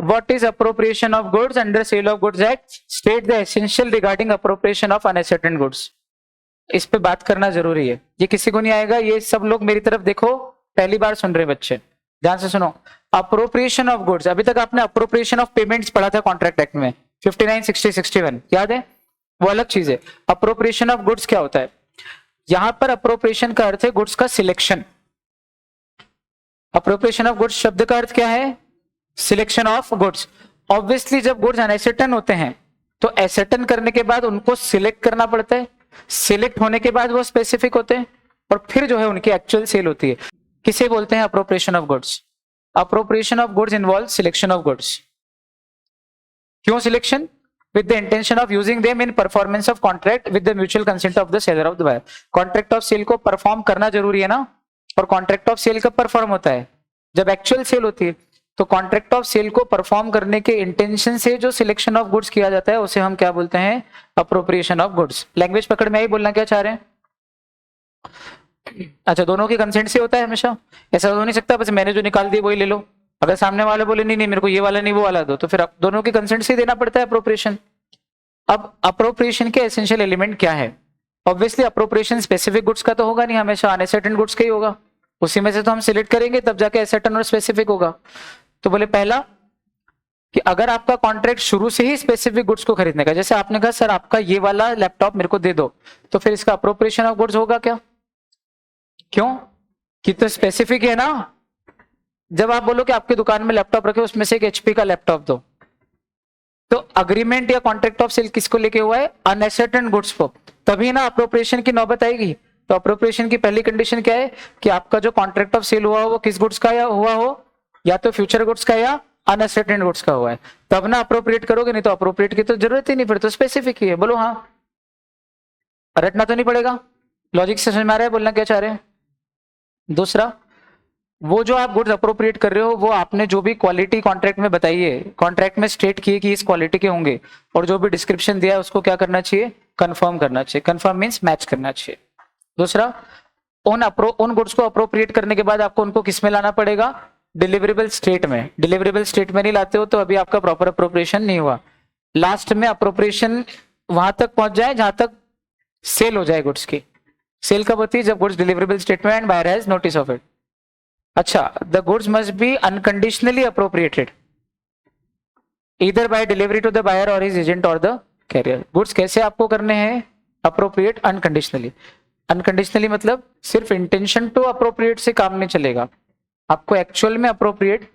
What is appropriation of goods under sale of goods act, state the essential regarding appropriation of unascertained goods. इस पे बात करना जरूरी है, ये किसी को नहीं आएगा, ये सब लोग मेरी तरफ देखो, पहली बार सुन रहे बच्चे, ध्यान से सुनो। अप्रोप्रिएशन ऑफ गुड्स, अभी तक आपने अप्रोप्रिएशन ऑफ पेमेंट्स पढ़ा था कॉन्ट्रैक्ट एक्ट में 59, 60, 61, याद है, वो अलग चीज है। अप्रोप्रिएशन ऑफ गुड्स क्या होता है, यहां पर अप्रोप्रिएशन का अर्थ है गुड्स का सिलेक्शन। अप्रोप्रिएशन ऑफ गुड्स शब्द का अर्थ क्या है, सिलेक्शन ऑफ गुड्स। ऑब्वियसली जब गुड्स अनएसर्टेन होते हैं तो एसर्टेन करने के बाद उनको सिलेक्ट करना पड़ता है, सिलेक्ट होने के बाद वो स्पेसिफिक होते हैं और फिर जो है उनकी एक्चुअल सेल होती है। किसे बोलते हैं appropriation of goods? Appropriation of goods involve selection of goods. क्यों selection? with the intention of using them in performance of contract with the mutual consent of the seller of the buyer। Contract of sale को perform करना जरूरी है ना, और contract of sale कब perform होता है, जब एक्चुअल सेल होती है। तो कॉन्ट्रैक्ट ऑफ सेल को परफॉर्म करने के इंटेंशन से जो सिलेक्शन ऑफ गुड्स किया जाता है उसे हम क्या बोलते हैं, अप्रोप्रिएशन ऑफ गुड्स। लैंग्वेज पकड़ में आई, बोलना क्या चाह रहे हैं? अच्छा, दोनों की कंसेंट से होता है हमेशा, ऐसा हो नहीं सकता बस मैंने जो निकाल दिया वही ले लो। अगर सामने वाले बोले नहीं नहीं मेरे को ये वाला नहीं वो वाला दो, तो फिर दोनों की कंसेंट से देना पड़ता है अप्रोप्रिएशन। अब अप्रोप्रिएशन के एसेंशियल एलिमेंट क्या है? ऑब्वियसली अप्रोप्रिएशन स्पेसिफिक गुड्स का तो होगा नहीं, हमेशा अनअसर्टेन गुड्स का ही होगा, उसी में से तो हम सिलेक्ट करेंगे तब जाके असर्टेन और स्पेसिफिक होगा। तो बोले पहला कि अगर आपका कॉन्ट्रैक्ट शुरू से ही स्पेसिफिक गुड्स को खरीदने का, जैसे आपने कहा सर आपका ये वाला लैपटॉप मेरे को दे दो, तो फिर इसका अप्रोप्रिएशन ऑफ गुड्स होगा क्या? क्यों? कि तो स्पेसिफिक है ना। जब आप बोलो कि आपकी दुकान में लैपटॉप रखे उसमें से एक एचपी का लैपटॉप दो, तो अग्रीमेंट या कॉन्ट्रैक्ट ऑफ सेल किसको लेके हुआ है, अनअसर्टेन गुड्स को, तभी ना अप्रोप्रिएशन की नौबत आएगी। तो अप्रोप्रिएशन की पहली कंडीशन क्या है कि आपका जो कॉन्ट्रैक्ट ऑफ सेल हुआ हो वो किस गुड्स का हुआ हो, या तो फ्यूचर गुड्स का या अनअसर्टेन गुड्स का हुआ है, तब ना अप्रोप्रिएट करोगे, नहीं तो अप्रोप्रिएट की तो जरूरत ही नहीं, फिर तो स्पेसिफिक ही है। बोलो हाँ, रटना तो नहीं पड़ेगा, लॉजिक से समझ में आ रहा है, बोलना क्या चाह रहे हैं? दूसरा, वो जो आप गुड्स अप्रोप्रिएट कर रहे हो वो आपने जो भी क्वालिटी कॉन्ट्रैक्ट में बताई है, कॉन्ट्रैक्ट में स्टेट किए कि इस क्वालिटी के होंगे, और जो भी डिस्क्रिप्शन दिया है उसको क्या करना चाहिए, कंफर्म करना चाहिए। कंफर्म मींस मैच करना चाहिए। दूसरा, उन गुड्स को अप्रोप्रिएट करने के बाद आपको उनको किस में लाना पड़ेगा, डिलीवरेबल स्टेट में। डिलीवरेबल स्टेट में नहीं लाते हो तो अभी आपका प्रॉपर अप्रोप्रिएशन नहीं हुआ। लास्ट में अप्रोप्रिएशन वहां तक पहुंच जाए जहां तक सेल हो जाए गुड्स की। सेल कब होती है, जब गुड्स डिलीवरेबल स्टेट में and buyer has notice of it. अच्छा, the goods must be unconditionally appropriated either by delivery to the buyer और हिज एजेंट और द कैरियर। गुड्स कैसे आपको करने हैं अप्रोप्रिएट, अनकंडीशनली। अनकंडीशनली मतलब सिर्फ इंटेंशन टू अप्रोप्रिएट से काम नहीं चलेगा, आपको एक्चुअल में अप्रोप्रिएट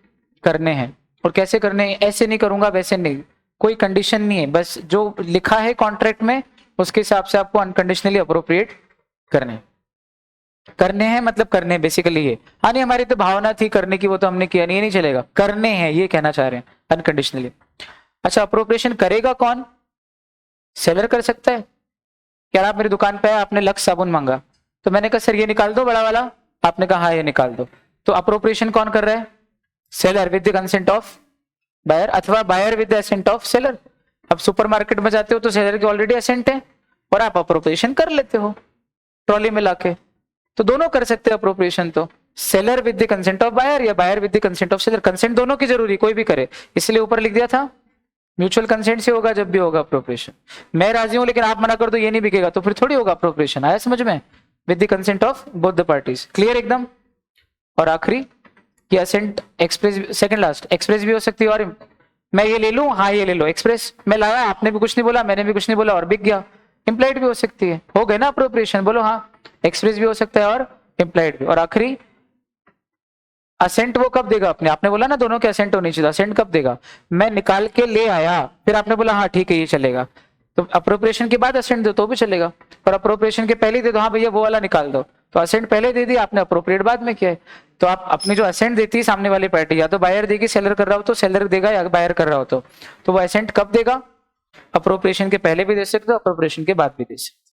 करने हैं। और कैसे करने हैं, ऐसे नहीं करूंगा वैसे नहीं, कोई कंडीशन नहीं है, बस जो लिखा है कॉन्ट्रैक्ट में उसके हिसाब से आपको अनकंडीशनली अप्रोप्रिएट करने हैं मतलब करने हैं बेसिकली ये। हाँ नहीं हमारी तो भावना थी करने की, वो तो हमने किया नहीं, ये नहीं चलेगा, करने हैं ये कहना चाह रहे हैं अनकंडीशनली। अच्छा, अप्रोप्रिएशन करेगा कौन? सेलर कर सकता है। क्या आप मेरी दुकान पे आए, आपने लक्स साबुन मांगा, तो मैंने कहा सर ये निकाल दो बड़ा वाला, आपने कहा हाँ ये निकाल दो, तो अप्रोप्रिएशन कौन कर रहा है? Seller with the consent of buyer, अथवा buyer with the assent of seller. अब सुपरमार्केट में जाते हो तो सेलर की ऑलरेडी असेंट है और आप अप्रोप्रिएशन कर लेते हो ट्रॉली में लाके, तो दोनों कर सकते हैं अप्रोप्रिएशन। तो seller with the consent of buyer या buyer with the consent of seller, consent दोनों की जरूरी, कोई भी करे, इसलिए ऊपर लिख दिया था म्यूचुअल कंसेंट से होगा जब भी होगा अप्रोप्रिएशन। मैं राजी हूं लेकिन आप मना कर दो ये नहीं बिकेगा, तो फिर थोड़ी होगा अप्रोप्रिएशन। आया समझ में? With the consent of both the parties. Clear एकदम? और आखिरी कि assent express, second last express भी हो सकती है, और मैं ये ले लूं, हाँ ये ले लो, एक्सप्रेस मैं लाया, आपने भी कुछ नहीं बोला मैंने भी कुछ नहीं बोला और बिक गया, इंप्लाइड भी हो सकती है, हो गए ना अप्रोप्रिएशन। बोलो हाँ, एक्सप्रेस भी हो सकता है और इंप्लाइड भी। और आखिरी, असेंट वो कब देगा अपने, आपने बोला ना दोनों के असेंट होनी चाहिए, असेंट कब देगा? मैं निकाल के ले आया, फिर आपने बोला हाँ ठीक है ये चलेगा, तो अप्रोप्रिएशन के बाद असेंट दो तो भी चलेगा, पर अप्रोप्रिएशन के पहले दे दो, हाँ भैया वो वाला निकाल दो, तो असेंट पहले दे दी आपने, अप्रोप्रिएट बाद में किया है। तो आप अपनी जो असेंट देती है सामने वाली पार्टी, या तो बायर देगी, सेलर कर रहा हो तो सेलर देगा, या बायर कर रहा हो तो वो असेंट कब देगा? अप्रोप्रिएशन के पहले भी दे सकते हो, अप्रोप्रिएशन के बाद भी दे सकते हो।